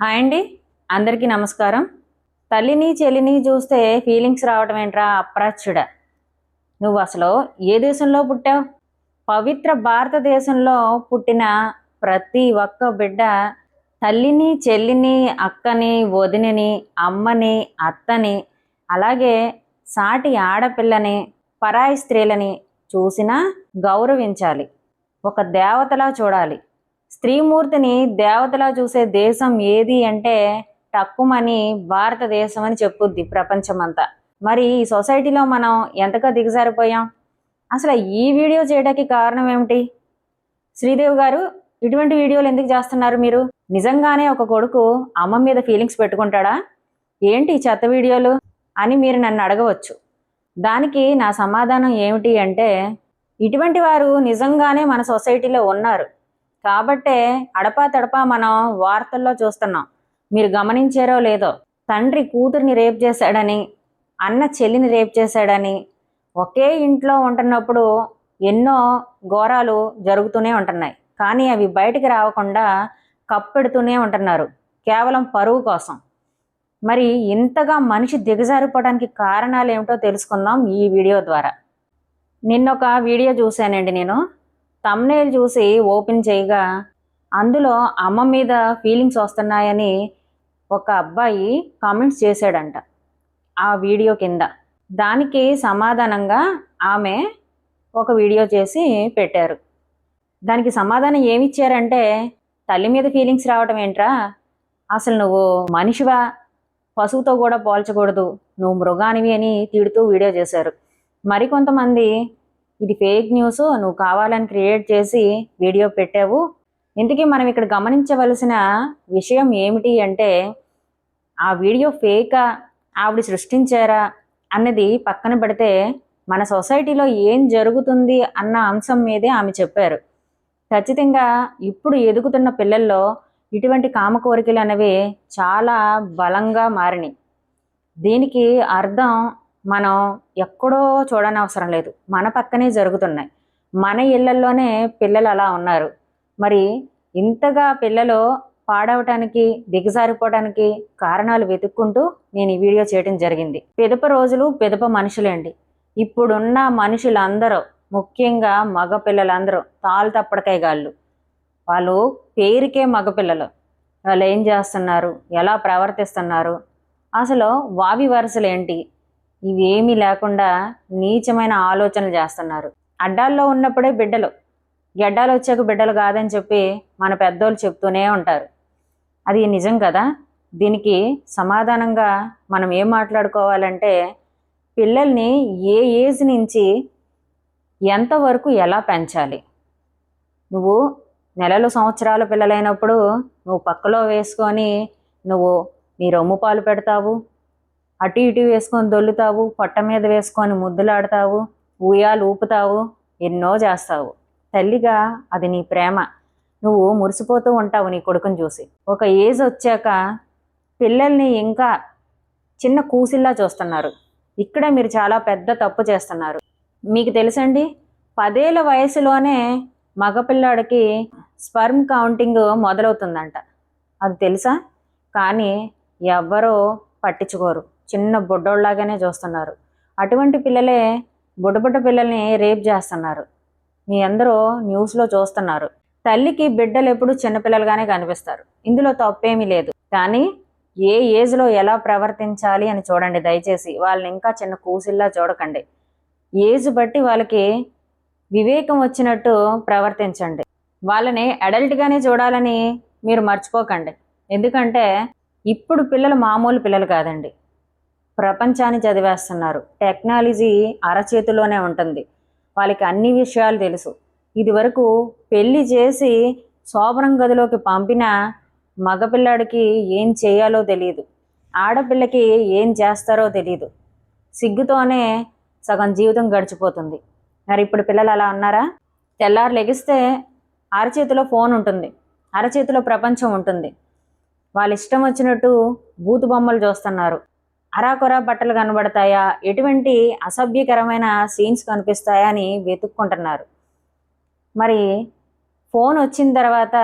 Hi అండి. అందరికీ నమస్కారం. తల్లిని చెల్లిని చూస్తే ఫీలింగ్స్ రావటం ఏంట్రా అప్రాచ్యుడా? నువ్వు అసలు ఏ దేశంలో పుట్టావు? పవిత్ర భారతదేశంలో పుట్టిన ప్రతి ఒక్క బిడ్డ తల్లిని చెల్లిని అక్కని వదినని అమ్మని అత్తని అలాగే సాటి ఆడపిల్లని పరాయి స్త్రీలని చూసినా గౌరవించాలి. ఒక దేవతలా చూడాలి. స్త్రీమూర్తిని దేవతలా చూసే దేశం ఏది అంటే టక్కుమని భారతదేశం అని చెప్పుద్ది ప్రపంచమంతా. మరి ఈ సొసైటీలో మనం ఎంతగా దిగజారిపోయాం? అసలు ఈ వీడియో చేయడానికి కారణం ఏమిటి? శ్రీదేవి గారు, ఇటువంటి వీడియోలు ఎందుకు చేస్తున్నారు మీరు? నిజంగానే ఒక కొడుకు అమ్మ మీద ఫీలింగ్స్ పెట్టుకుంటాడా? ఏంటి ఈ చెత్త వీడియోలు అని మీరు నన్ను అడగవచ్చు. దానికి నా సమాధానం ఏమిటి అంటే, ఇటువంటి వారు నిజంగానే మన సొసైటీలో ఉన్నారు కాబట్టే అడపా తడపా మనం వార్తల్లో చూస్తున్నాం. మీరు గమనించారో లేదో, తండ్రి కూతుర్ని రేప్ చేశాడని, అన్న చెల్లిని రేప్ చేశాడని, ఒకే ఇంట్లో ఉంటున్నప్పుడు ఎన్నో ఘోరాలు జరుగుతూనే ఉంటున్నాయి. కానీ అవి బయటికి రాకుండా కప్పెడుతూనే ఉంటున్నారు కేవలం పరువు కోసం. మరి ఇంతగా మనిషి దిగజారిపోవడానికి కారణాలు ఏమిటో తెలుసుకుందాం ఈ వీడియో ద్వారా. నిన్నొక వీడియో చూశానండి నేను. థంబ్నెయిల్ చూసి ఓపెన్ చేయగా అందులో అమ్మ మీద ఫీలింగ్స్ వస్తున్నాయని ఒక అబ్బాయి కామెంట్స్ చేశాడంట ఆ వీడియో కింద. దానికి సమాధానంగా ఆమె ఒక వీడియో చేసి పెట్టారు. దానికి సమాధానం ఏమిచ్చారంటే, తల్లి మీద ఫీలింగ్స్ రావటం ఏంట్రా, అసలు నువ్వు మనిషివా, పశువుతో కూడా పోల్చకూడదు, నువ్వు మృగానివి అని తిడుతూ వీడియో చేశారు. మరికొంతమంది ఇది ఫేక్ న్యూస్, నువ్వు కావాలని క్రియేట్ చేసి వీడియో పెట్టావు. ఇంతకీ మనం ఇక్కడ గమనించవలసిన విషయం ఏమిటి అంటే, ఆ వీడియో ఫేకా, ఆవిడ సృష్టించారా అన్నది పక్కన పెడితే మన సొసైటీలో ఏం జరుగుతుంది అన్న అంశం మీదే ఆమె చెప్పారు. ఖచ్చితంగా ఇప్పుడు ఎదుగుతున్న పిల్లల్లో ఇటువంటి కామ కోరికలు అనేవి చాలా బలంగా మారినాయి. దీనికి అర్థం మనం ఎక్కడో చూడనవసరం లేదు, మన పక్కనే జరుగుతున్నాయి. మన ఇళ్లల్లోనే పిల్లలు అలా ఉన్నారు. మరి ఇంతగా పిల్లలు పాడవటానికి దిగజారిపోవడానికి కారణాలు వెతుక్కుంటూ నేను ఈ వీడియో చేయడం జరిగింది. పిదప రోజులు పిదప మనుషులేండి. ఇప్పుడున్న మనుషులందరూ, ముఖ్యంగా మగపిల్లలందరూ తాళ్ళు తప్పడకాయ గాళ్ళు. వాళ్ళు పేరుకే మగపిల్లలు. వాళ్ళు ఏం చేస్తున్నారు, ఎలా ప్రవర్తిస్తున్నారు, అసలు వావి వరుసలేంటి, ఇవేమీ లేకుండా నీచమైన ఆలోచనలు చేస్తున్నారు. అడ్డాల్లో ఉన్నప్పుడే బిడ్డలు, గడ్డాలు వచ్చాక బిడ్డలు కాదని చెప్పి మన పెద్దోళ్ళు చెప్తూనే ఉంటారు. అది నిజం కదా? దీనికి సమాధానంగా మనం ఏం మాట్లాడుకోవాలంటే, పిల్లల్ని ఏ ఏజ్ నుంచి ఎంతవరకు ఎలా పెంచాలి? నువ్వు నెలలు సంవత్సరాల పిల్లలైనప్పుడు నువ్వు పక్కలో వేసుకొని నువ్వు నీ రొమ్ము పాలు పెడతావు, అటు ఇటు వేసుకొని దొల్లుతావు, పొట్ట మీద వేసుకొని ముద్దులాడతావు, ఊయాలు ఊపుతావు, ఎన్నో చేస్తావు. తల్లిగా అది నీ ప్రేమ. నువ్వు మురిసిపోతూ ఉంటావు నీ కొడుకుని చూసి. ఒక ఏజ్ వచ్చాక పిల్లల్ని ఇంకా చిన్న కూసిల్లా చూస్తున్నారు. ఇక్కడ మీరు చాలా పెద్ద తప్పు చేస్తున్నారు. మీకు తెలుసండి, 10 ఏళ్ల వయసులోనే మగపిల్లాడికి స్పర్మ్ కౌంటింగ్ మొదలవుతుందంట. అది తెలుసా? కానీ ఎవ్వరూ పట్టించుకోరు, చిన్న బుడ్డోళ్ళలాగానే చూస్తున్నారు. అటువంటి పిల్లలే బుడ్డ పిల్లల్ని రేప్ చేస్తున్నారు. మీ అందరూ న్యూస్లో చూస్తున్నారు. తల్లికి బిడ్డలు ఎప్పుడు చిన్నపిల్లలుగానే కనిపిస్తారు, ఇందులో తప్పేమీ లేదు. కానీ ఏ ఏజ్లో ఎలా ప్రవర్తించాలి అని చూడండి దయచేసి. వాళ్ళని ఇంకా చిన్న కూసిల్లా చూడకండి. ఏజ్ బట్టి వాళ్ళకి వివేకం వచ్చినట్టు ప్రవర్తించండి. వాళ్ళని అడల్ట్గానే చూడాలని మీరు మర్చిపోకండి. ఎందుకంటే ఇప్పుడు పిల్లలు మామూలు పిల్లలు కాదండి, ప్రపంచాన్ని చదివేస్తున్నారు. టెక్నాలజీ అరచేతిలోనే ఉంటుంది. వాళ్ళకి అన్ని విషయాలు తెలుసు. ఇదివరకు పెళ్లి చేసి శోభనం గదిలోకి పంపిన మగపిల్లాడికి ఏం చేయాలో తెలియదు, ఆడపిల్లకి ఏం చేస్తారో తెలియదు. సిగ్గుతోనే సగం జీవితం గడిచిపోతుంది. మరి ఇప్పుడు పిల్లలు అలా ఉన్నారా? తెల్లారు లెగిస్తే అరచేతిలో ఫోన్ ఉంటుంది, అరచేతిలో ప్రపంచం ఉంటుంది. వాళ్ళ ఇష్టం వచ్చినట్టు బూతు బొమ్మలు చూస్తున్నారు. అరాకొరా బట్టలు కనబడతాయా, ఎటువంటి అసభ్యకరమైన సీన్స్ కనిపిస్తాయా అని వెతుక్కుంటున్నారు. మరి ఫోన్ వచ్చిన తర్వాత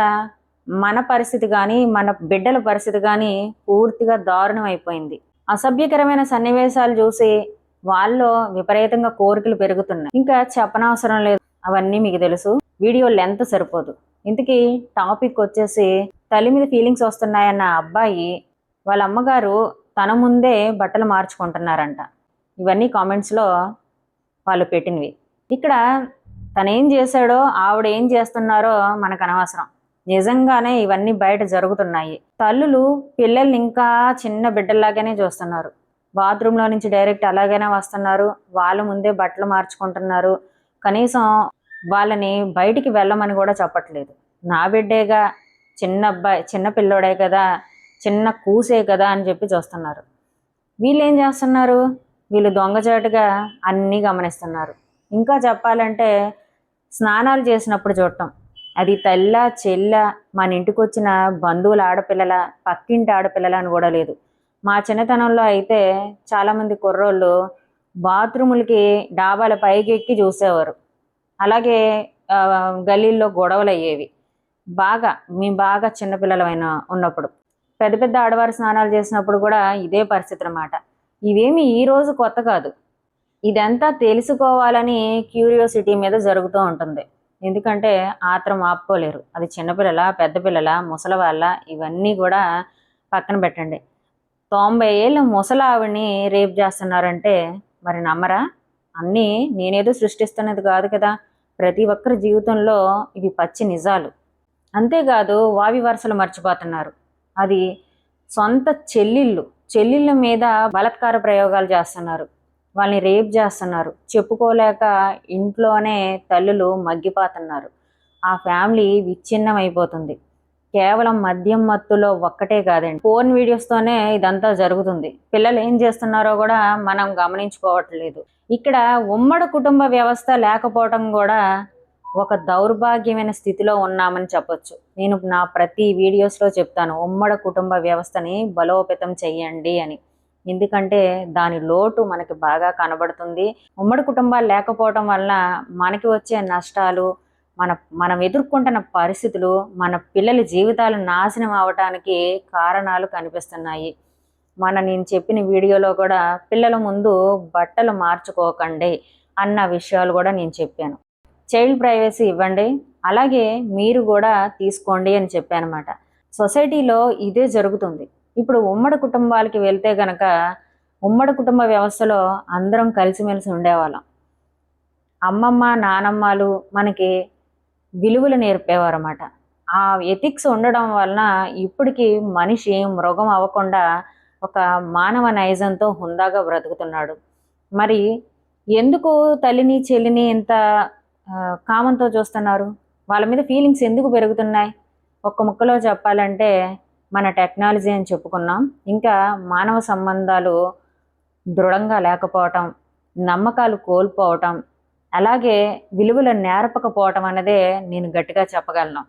మన పరిస్థితి కానీ మన బిడ్డల పరిస్థితి కానీ పూర్తిగా దారుణం అయిపోయింది. అసభ్యకరమైన సన్నివేశాలు చూసి వాళ్ళలో విపరీతంగా కోరికలు పెరుగుతున్నాయి. ఇంకా చెప్పనవసరం లేదు, అవన్నీ మీకు తెలుసు. వీడియో లెంత్ సరిపోదు. ఇంతకీ టాపిక్ వచ్చేసి, తల్లి మీద ఫీలింగ్స్ వస్తున్నాయన్న అబ్బాయి వాళ్ళ అమ్మగారు తన ముందే బట్టలు మార్చుకుంటున్నారంట. ఇవన్నీ కామెంట్స్లో వాళ్ళు పెట్టినవి. ఇక్కడ తనేం చేశాడో ఆవిడ ఏం చేస్తున్నారో మనకు అనవసరం. నిజంగానే ఇవన్నీ బయట జరుగుతున్నాయి. తల్లులు పిల్లల్ని ఇంకా చిన్న బిడ్డల్లాగానే చూస్తున్నారు. బాత్రూంలో నుంచి డైరెక్ట్ అలాగైనా వస్తున్నారు, వాళ్ళ ముందే బట్టలు మార్చుకుంటున్నారు. కనీసం వాళ్ళని బయటికి వెళ్ళమని కూడా చెప్పట్లేదు. నా బిడ్డేగా, చిన్న అబ్బాయి, చిన్న పిల్లోడే కదా, చిన్న కూసే కదా అని చెప్పి చూస్తున్నారు. వీళ్ళు ఏం చేస్తున్నారు? వీళ్ళు దొంగచాటుగా అన్నీ గమనిస్తున్నారు. ఇంకా చెప్పాలంటే స్నానాలు చేసినప్పుడు చూడటం, అది తల్ల చెల్ల, మన ఇంటికి వచ్చిన బంధువుల ఆడపిల్లల, పక్కింటి ఆడపిల్లల అని కూడా లేదు. మా చిన్నతనంలో అయితే చాలామంది కుర్రోళ్ళు బాత్రూములకి డాబాల పైకి ఎక్కి చూసేవారు. అలాగే గల్లీల్లో గొడవలు అయ్యేవి. మేము బాగా చిన్నపిల్లలమైన ఉన్నప్పుడు పెద్ద పెద్ద ఆడవారు స్నానాలు చేసినప్పుడు కూడా ఇదే పరిస్థితి అన్నమాట. ఇవేమి ఈరోజు కొత్త కాదు. ఇదంతా తెలుసుకోవాలని క్యూరియాసిటీ మీద జరుగుతూ ఉంటుంది. ఎందుకంటే ఆత్రం ఆపుకోలేరు. అది చిన్నపిల్లల, పెద్ద పిల్లల, ముసలి వాళ్ళ, ఇవన్నీ కూడా పక్కన పెట్టండి. 90 ఏళ్ళ ముసలావిడిని రేప్ చేస్తున్నారంటే మరి నమ్మరా? అన్నీ నేనేదో సృష్టిస్తున్నది కాదు కదా. ప్రతి ఒక్కరి జీవితంలో ఇవి పచ్చి నిజాలు. అంతేకాదు వావి వరుసలు మర్చిపోతున్నారు. అది సొంత చెల్లిళ్ళ మీద బలాత్కార ప్రయోగాలు చేస్తున్నారు, వాళ్ళని రేప్ చేస్తున్నారు. చెప్పుకోలేక ఇంట్లోనే తల్లులు మగ్గిపోతున్నారు. ఆ ఫ్యామిలీ విచ్ఛిన్నం అయిపోతుంది. కేవలం మద్యం మత్తులో ఒక్కటే కాదండి, ఫోన్ వీడియోస్తోనే ఇదంతా జరుగుతుంది. పిల్లలు ఏం చేస్తున్నారో కూడా మనం గమనించుకోవట్లేదు. ఇక్కడ ఉమ్మడి కుటుంబ వ్యవస్థ లేకపోవడం కూడా ఒక దౌర్భాగ్యమైన స్థితిలో ఉన్నామని చెప్పొచ్చు. నేను నా ప్రతి వీడియోస్లో చెప్తాను, ఉమ్మడి కుటుంబ వ్యవస్థని బలోపేతం చెయ్యండి అని. ఎందుకంటే దాని లోటు మనకి బాగా కనబడుతుంది. ఉమ్మడి కుటుంబాలు లేకపోవడం వల్ల మనకి వచ్చే నష్టాలు, మనం ఎదుర్కొంటున్న పరిస్థితులు, మన పిల్లల జీవితాలు నాశనం అవడానికి కారణాలు కనిపిస్తున్నాయి. నేను చెప్పిన వీడియోలో కూడా పిల్లల ముందు బట్టలు మార్చుకోకండి అన్న విషయాలు కూడా నేను చెప్పాను. చైల్డ్ ప్రైవసీ ఇవ్వండి, అలాగే మీరు కూడా తీసుకోండి అని చెప్పానమాట. సొసైటీలో ఇదే జరుగుతుంది. ఇప్పుడు ఉమ్మడి కుటుంబాలకి వెళ్తే గనక, ఉమ్మడి కుటుంబ వ్యవస్థలో అందరం కలిసిమెలిసి ఉండేవాళ్ళం. అమ్మమ్మ నానమ్మలు మనకి విలువలు నేర్పేవారు అన్నమాట. ఆ ఎథిక్స్ ఉండడం వలన ఇప్పటికీ మనిషి మృగం అవ్వకుండా ఒక మానవ నైజంతో హుందాగా బ్రతుకుతున్నాడు. మరి ఎందుకు తల్లిని చెల్లిని ఇంత కామంతో చూస్తున్నారు? వాళ్ళ మీద ఫీలింగ్స్ ఎందుకు పెరుగుతున్నాయి? ఒక్క ముక్కలో చెప్పాలంటే మన టెక్నాలజీ అని చెప్పుకున్నాం. ఇంకా మానవ సంబంధాలు దృఢంగా లేకపోవటం, నమ్మకాలు కోల్పోవటం, అలాగే విలువలు నేర్పకపోవటం అన్నదే నేను గట్టిగా చెప్పగలను.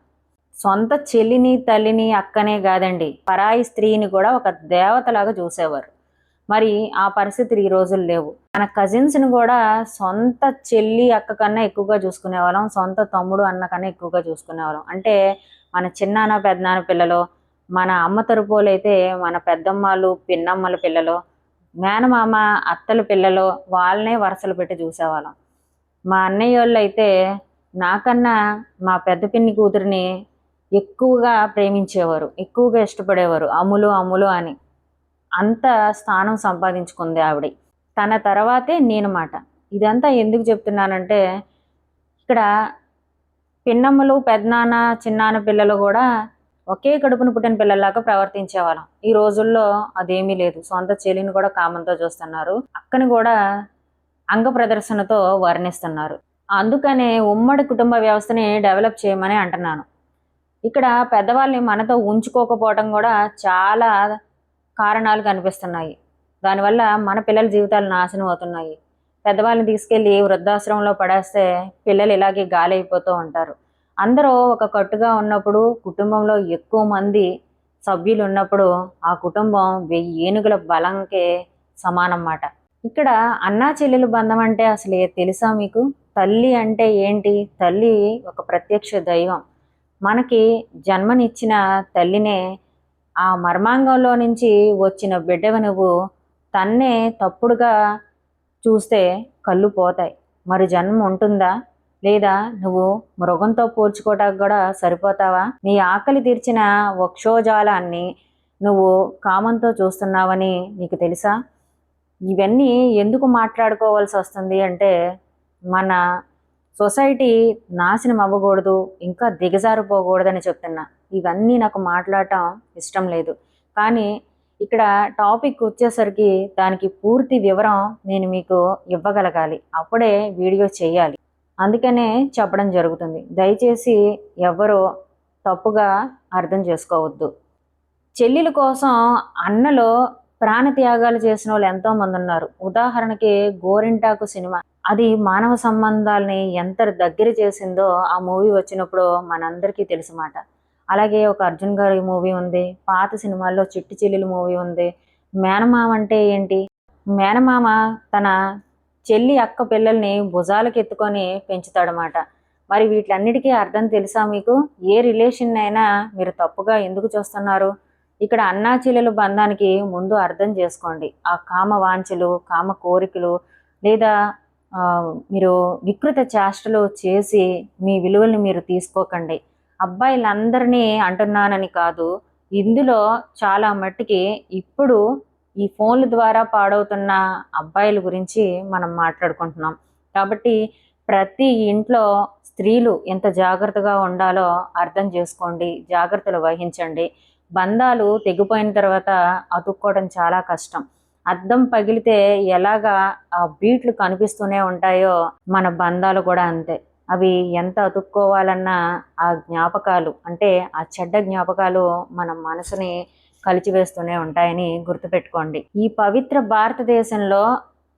సొంత చెల్లిని, తల్లిని, అక్కనే కాదండి, పరాయి స్త్రీని కూడా ఒక దేవతలాగా చూసేవారు. మరి ఆ పరిస్థితులు ఈ రోజులు లేవు. మన కజిన్స్ని కూడా సొంత చెల్లి అక్క కన్నా ఎక్కువగా చూసుకునేవాళ్ళం, సొంత తమ్ముడు అన్న కన్నా ఎక్కువగా చూసుకునేవాళ్ళం. అంటే మన చిన్నాన్న పెద్దనాన్న పిల్లలు, మన అమ్మ తరపులు అయితే మన పెద్దమ్మలు పిన్నమ్మల పిల్లలు, మేనమామ అత్తల పిల్లలు, వాళ్ళనే వరుసలు పెట్టి చూసేవాళ్ళం. మా అన్నయ్య వాళ్ళు అయితే నాకన్నా మా పెద్ద పిన్ని కూతురిని ఎక్కువగా ప్రేమించేవారు, ఎక్కువగా ఇష్టపడేవారు. అమ్ములు అమ్ములు అని అంత స్థానం సంపాదించుకుంది ఆవిడ. తన తర్వాతే నేను మాట. ఇదంతా ఎందుకు చెప్తున్నానంటే, ఇక్కడ పిన్నమ్మలు, పెద్దనాన్న, చిన్నాన్న పిల్లలు కూడా ఒకే కడుపును పుట్టిన పిల్లల్లాగా ప్రవర్తించేవాళ్ళం. ఈ రోజుల్లో అదేమీ లేదు. సొంత చెల్లిని కూడా కామంతో చూస్తున్నారు, అక్కని కూడా అంగ ప్రదర్శనతో వర్ణిస్తున్నారు. అందుకనే ఉమ్మడి కుటుంబ వ్యవస్థని డెవలప్ చేయమని అంటున్నాను. ఇక్కడ పెద్దవాళ్ళని మనతో ఉంచుకోకపోవడం కూడా చాలా కారణాలు కనిపిస్తున్నాయి. దానివల్ల మన పిల్లల జీవితాలు నాశనం అవుతున్నాయి. పెద్దవాళ్ళని తీసుకెళ్ళి వృద్ధాశ్రమంలో పడేస్తే పిల్లలు ఇలాగే గాలి అయిపోతూ ఉంటారు. అందరూ ఒక కట్టుగా ఉన్నప్పుడు, కుటుంబంలో ఎక్కువ మంది సభ్యులు ఉన్నప్పుడు ఆ కుటుంబం 1000 ఏనుగుల బలంకే సమానం మాట. ఇక్కడ అన్నా చెల్లెల బంధం అంటే అసలు తెలుసా మీకు? తల్లి అంటే ఏంటి? తల్లి ఒక ప్రత్యక్ష దైవం. మనకి జన్మనిచ్చిన తల్లినే ఆ మర్మాంగంలో నుంచి వచ్చిన బిడ్డవి నువ్వు తన్నే తప్పుడుగా చూస్తే కళ్ళు పోతాయి. మరి జన్మ ఉంటుందా? లేదా నువ్వు మృగంతో పోల్చుకోవటానికి కూడా సరిపోతావా? నీ ఆకలి తీర్చిన వక్షోజాలాన్ని నువ్వు కామంతో చూస్తున్నావని నీకు తెలుసా? ఇవన్నీ ఎందుకు మాట్లాడుకోవాల్సి వస్తుంది అంటే, మన సొసైటీ నాశనం అవ్వకూడదు, ఇంకా దిగజారిపోకూడదని చెప్తున్నా. ఇవన్నీ నాకు మాట్లాడటం ఇష్టం లేదు. కానీ ఇక్కడ టాపిక్ వచ్చేసరికి దానికి పూర్తి వివరం నేను మీకు ఇవ్వగలగాలి. అప్పుడే వీడియో చేయాలి. అందుకనే చెప్పడం జరుగుతుంది. దయచేసి ఎవరు తప్పుగా అర్థం చేసుకోవద్దు. చెల్లెల కోసం అన్నలో ప్రాణత్యాగాలు చేసిన వాళ్ళు ఎంతోమంది ఉన్నారు. ఉదాహరణకి గోరింటాకు సినిమా, అది మానవ సంబంధాలని ఎంత దగ్గర చేసిందో ఆ మూవీ వచ్చినప్పుడు మనందరికీ తెలుసు మాట. అలాగే ఒక అర్జున్ గారి మూవీ ఉంది, పాత సినిమాల్లో చిట్టి చెల్లెలు మూవీ ఉంది. మేనమామ అంటే ఏంటి? మేనమామ తన చెల్లి అక్క పిల్లల్ని భుజాలకు ఎత్తుకొని పెంచుతాడనమాట. మరి వీటిలన్నిటికీ అర్థం తెలుసా మీకు? ఏ రిలేషన్ అయినా మీరు తప్పుగా ఎందుకు చూస్తున్నారు? ఇక్కడ అన్నా చెల్లెల బంధానికి ముందు అర్థం చేసుకోండి. ఆ కామ వాంఛలు, కామ కోరికలు, లేదా మీరు వికృత చేష్టలు చేసి మీ విలువల్ని మీరు తీసుకోకండి. అబ్బాయిలందరినీ అంటున్నానని కాదు, ఇందులో చాలా మట్టికి ఇప్పుడు ఈ ఫోన్ల ద్వారా పాడవుతున్న అబ్బాయిల గురించి మనం మాట్లాడుకుంటున్నాం. కాబట్టి ప్రతి ఇంట్లో స్త్రీలు ఎంత జాగ్రత్తగా ఉండాలో అర్థం చేసుకోండి, జాగ్రత్తలు వహించండి. బంధాలు తెగిపోయిన తర్వాత అతుక్కోవడం చాలా కష్టం. అద్దం పగిలితే ఎలాగా ఆ బీట్లు కనిపిస్తూనే ఉంటాయో మన బంధాలు కూడా అంతే. అవి ఎంత అతుక్కోవాలన్నా ఆ జ్ఞాపకాలు, అంటే ఆ చెడ్డ జ్ఞాపకాలు మన మనసుని కలిచివేస్తూనే ఉంటాయని గుర్తుపెట్టుకోండి. ఈ పవిత్ర భారతదేశంలో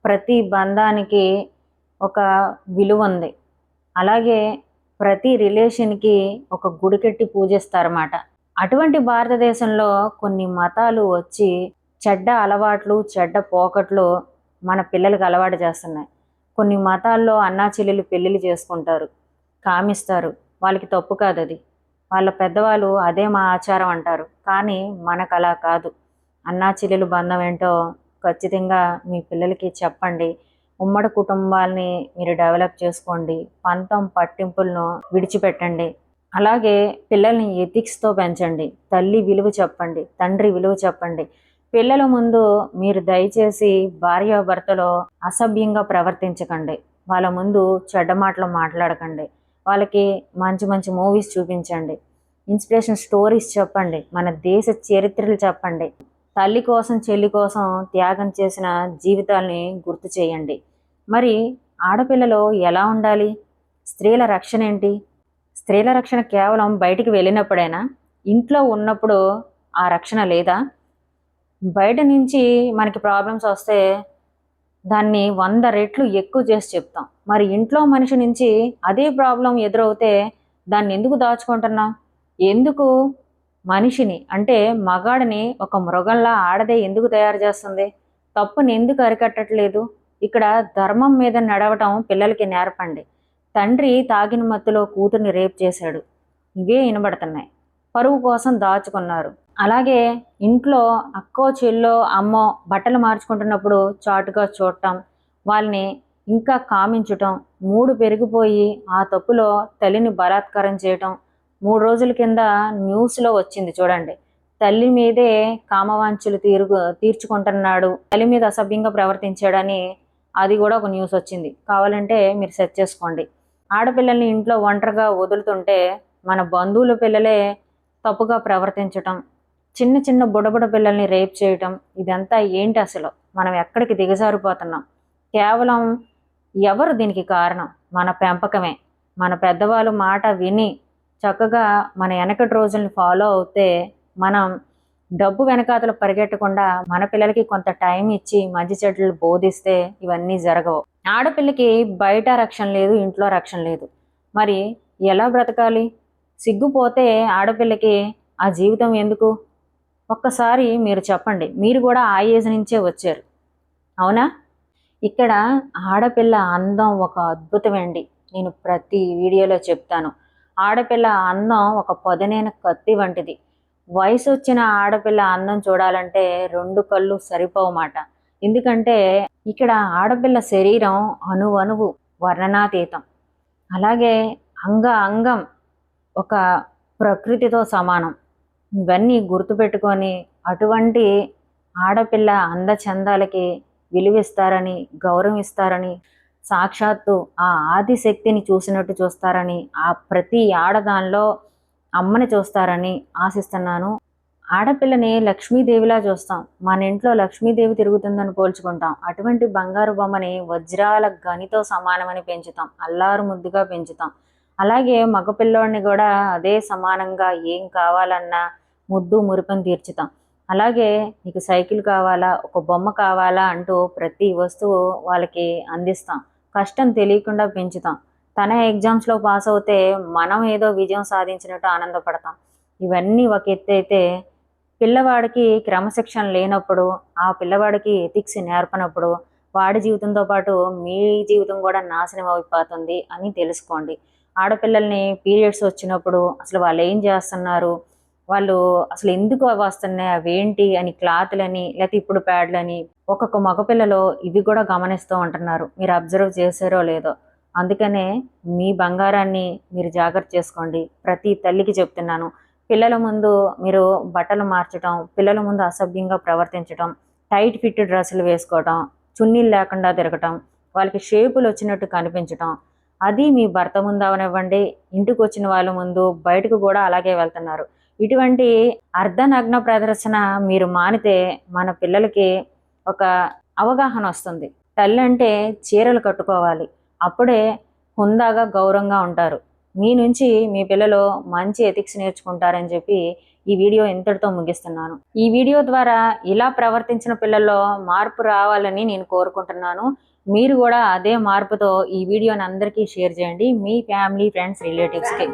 ప్రతి బంధానికి ఒక విలువ ఉంది. అలాగే ప్రతి రిలేషన్కి ఒక గుడి కట్టి పూజిస్తారన్నమాట. అటువంటి భారతదేశంలో కొన్ని మతాలు వచ్చి చెడ్డ అలవాట్లు, చెడ్డ పోకట్లు మన పిల్లలకు అలవాటు చేస్తున్నాయి. కొన్ని మతాల్లో అన్నా చెల్లెలు పెళ్ళిళ్ళు చేసుకుంటారు, కామిస్తారు. వాళ్ళకి తప్పు కాదు అది. వాళ్ళ పెద్దవాళ్ళు అదే మా ఆచారం అంటారు. కానీ మనకు అలా కాదు. అన్నా చెల్లెలు బంధం ఏంటో ఖచ్చితంగా మీ పిల్లలకి చెప్పండి. ఉమ్మడి కుటుంబాలని మీరు డెవలప్ చేసుకోండి. పంతం పట్టింపులను విడిచిపెట్టండి. అలాగే పిల్లల్ని ఎథిక్స్తో పెంచండి. తల్లి విలువ చెప్పండి, తండ్రి విలువ చెప్పండి. పిల్లల ముందు మీరు దయచేసి భార్యాభర్తలో అసభ్యంగా ప్రవర్తించకండి. వాళ్ళ ముందు చెడ్డ మాటలు మాట్లాడకండి. వాళ్ళకి మంచి మంచి మూవీస్ చూపించండి, ఇన్స్పిరేషన్ స్టోరీస్ చెప్పండి, మన దేశ చరిత్రలు చెప్పండి. తల్లి కోసం, చెల్లి కోసం త్యాగం చేసిన జీవితాల్ని గుర్తు చేయండి. మరి ఆడపిల్లలు ఎలా ఉండాలి? స్త్రీల రక్షణ ఏంటి? స్త్రీల రక్షణ కేవలం బయటికి వెళ్ళినప్పుడైనా? ఇంట్లో ఉన్నప్పుడు ఆ రక్షణ లేదా? బయట నుంచి మనకి ప్రాబ్లమ్స్ వస్తే దాన్ని 100 రెట్లు ఎక్కువ చేసి చెప్తాం. మరి ఇంట్లో మనిషి నుంచి అదే ప్రాబ్లం ఎదురవుతే దాన్ని ఎందుకు దాచుకుంటున్నాం? ఎందుకు మనిషిని, అంటే మగాడిని ఒక మృగంలా ఆడదే ఎందుకు తయారు చేస్తుంది? తప్పుని ఎందుకు అరికట్టట్లేదు? ఇక్కడ ధర్మం మీద నడవటం పిల్లలకి నేర్పండి. తండ్రి తాగిన మత్తులో కూతుర్ని రేప్ చేశాడు, ఇవే వినబడుతున్నాయి. పరువు కోసం దాచుకున్నారు. అలాగే ఇంట్లో అక్కో చెల్లో అమ్మో బట్టలు మార్చుకుంటున్నప్పుడు చాటుగా చూడటం, వాళ్ళని ఇంకా కామించటం, మూడు పెరిగిపోయి ఆ తప్పులో తల్లిని బలాత్కారం చేయటం. 3 రోజుల కింద న్యూస్లో వచ్చింది చూడండి. తల్లి మీదే కామవాంఛలు తీర్చుకుంటున్నాడు, తల్లి మీద అసభ్యంగా ప్రవర్తించాడని అది కూడా ఒక న్యూస్ వచ్చింది. కావాలంటే మీరు సెర్చ్ చేసుకోండి. ఆడపిల్లల్ని ఇంట్లో ఒంటరిగా వదులుతుంటే మన బంధువుల పిల్లలే తప్పుగా ప్రవర్తించటం, చిన్న చిన్న బుడబుడ పిల్లల్ని రేప్ చేయటం, ఇదంతా ఏంటి అసలు? మనం ఎక్కడికి దిగజారిపోతున్నాం? కేవలం ఎవరు దీనికి కారణం? మన పెంపకమే. మన పెద్దవాళ్ళు మాట విని చక్కగా మన వెనకటి రోజుల్ని ఫాలో అవుతే, మనం డబ్బు వెనకాతలు పరిగెట్టకుండా మన పిల్లలకి కొంత టైం ఇచ్చి మంచి చెడ్డలు బోధిస్తే ఇవన్నీ జరగవు. ఆడపిల్లకి బయట రక్షణ లేదు, ఇంట్లో రక్షణ లేదు. మరి ఎలా బ్రతకాలి? సిగ్గుపోతే ఆడపిల్లకి ఆ జీవితం ఎందుకు? ఒక్కసారి మీరు చెప్పండి. మీరు కూడా ఆ ఏజ్ నుంచే వచ్చారు, అవునా? ఇక్కడ ఆడపిల్ల అందం ఒక అద్భుతమండి. నేను ప్రతి వీడియోలో చెప్తాను. ఆడపిల్ల అందం ఒక పొదనైన కత్తి వంటిది. వయసు వచ్చిన ఆడపిల్ల అందం చూడాలంటే 2 కళ్ళు సరిపోవమాట. ఎందుకంటే ఇక్కడ ఆడపిల్ల శరీరం అణువణువు వర్ణనాతీతం. అలాగే అంగం ఒక ప్రకృతితో సమానం. ఇవన్నీ గుర్తుపెట్టుకొని అటువంటి ఆడపిల్ల అందచందాలకి విలువిస్తారని, గౌరవిస్తారని, సాక్షాత్తు ఆ ఆదిశక్తిని చూసినట్టు చూస్తారని, ఆ ప్రతి ఆడదానిలో అమ్మని చూస్తారని ఆశిస్తున్నాను. ఆడపిల్లని లక్ష్మీదేవిలా చూస్తాం. మన ఇంట్లో లక్ష్మీదేవి తిరుగుతుందని పోల్చుకుంటాం. అటువంటి బంగారు బొమ్మని వజ్రాల గనితో సమానమని పెంచుతాం. అల్లారు ముద్దుగా పెంచుతాం. అలాగే మగపిల్లోడిని కూడా అదే సమానంగా ఏం కావాలన్నా ముద్దు మురిపని తీర్చుతాం. అలాగే నీకు సైకిల్ కావాలా, ఒక బొమ్మ కావాలా అంటూ ప్రతి వస్తువు వాళ్ళకి అందిస్తాం. కష్టం తెలియకుండా పెంచుతాం. తన ఎగ్జామ్స్లో పాస్ అవుతే మనం ఏదో విజయం సాధించినట్టు ఆనందపడతాం. ఇవన్నీ ఒక ఎత్తు అయితే, పిల్లవాడికి క్రమశిక్షణ లేనప్పుడు, ఆ పిల్లవాడికి ఎథిక్స్ నేర్పనప్పుడు వాడి జీవితంతో పాటు మీ జీవితం కూడా నాశనం అయిపోతుంది అని తెలుసుకోండి. ఆడపిల్లల్ని పీరియడ్స్ వచ్చినప్పుడు అసలు వాళ్ళు ఏం చేస్తున్నారు, వాళ్ళు అసలు ఎందుకు అవి వస్తున్నాయి, అవేంటి అని క్లాతులని, లేకపోతే ఇప్పుడు ప్యాడ్లని ఒక్కొక్క మగపిల్లలో ఇవి కూడా గమనిస్తూ ఉంటున్నారు. మీరు అబ్జర్వ్ చేశారో లేదో. అందుకనే మీ బంగారాన్ని మీరు జాగ్రత్త చేసుకోండి. ప్రతి తల్లికి చెప్తున్నాను. పిల్లల ముందు మీరు బట్టలు మార్చడం, పిల్లల ముందు అసభ్యంగా ప్రవర్తించడం, టైట్ ఫిట్ డ్రెస్సులు వేసుకోవటం, చున్నీలు లేకుండా తిరగటం, వాళ్ళకి షేపులు వచ్చినట్టు కనిపించటం, అది మీ భర్త ముందు అవనివ్వండి, ఇంటికి వచ్చిన వాళ్ళ ముందు బయటకు కూడా అలాగే వెళ్తున్నారు. ఇటువంటి అర్ధనగ్న ప్రదర్శన మీరు మానితే మన పిల్లలకి ఒక అవగాహన వస్తుంది. తల్లి అంటే చీరలు కట్టుకోవాలి, అప్పుడే హుందాగా గౌరవంగా ఉంటారు. మీ నుంచి మీ పిల్లలు మంచి ఎథిక్స్ నేర్చుకుంటారని చెప్పి ఈ వీడియో ఇంతటితో ముగిస్తున్నాను. ఈ వీడియో ద్వారా ఇలా ప్రవర్తించిన పిల్లల్లో మార్పు రావాలని నేను కోరుకుంటున్నాను. మీరు కూడా అదే మార్పుతో ఈ వీడియోని అందరికీ షేర్ చేయండి, మీ ఫ్యామిలీ, ఫ్రెండ్స్, రిలేటివ్స్కి.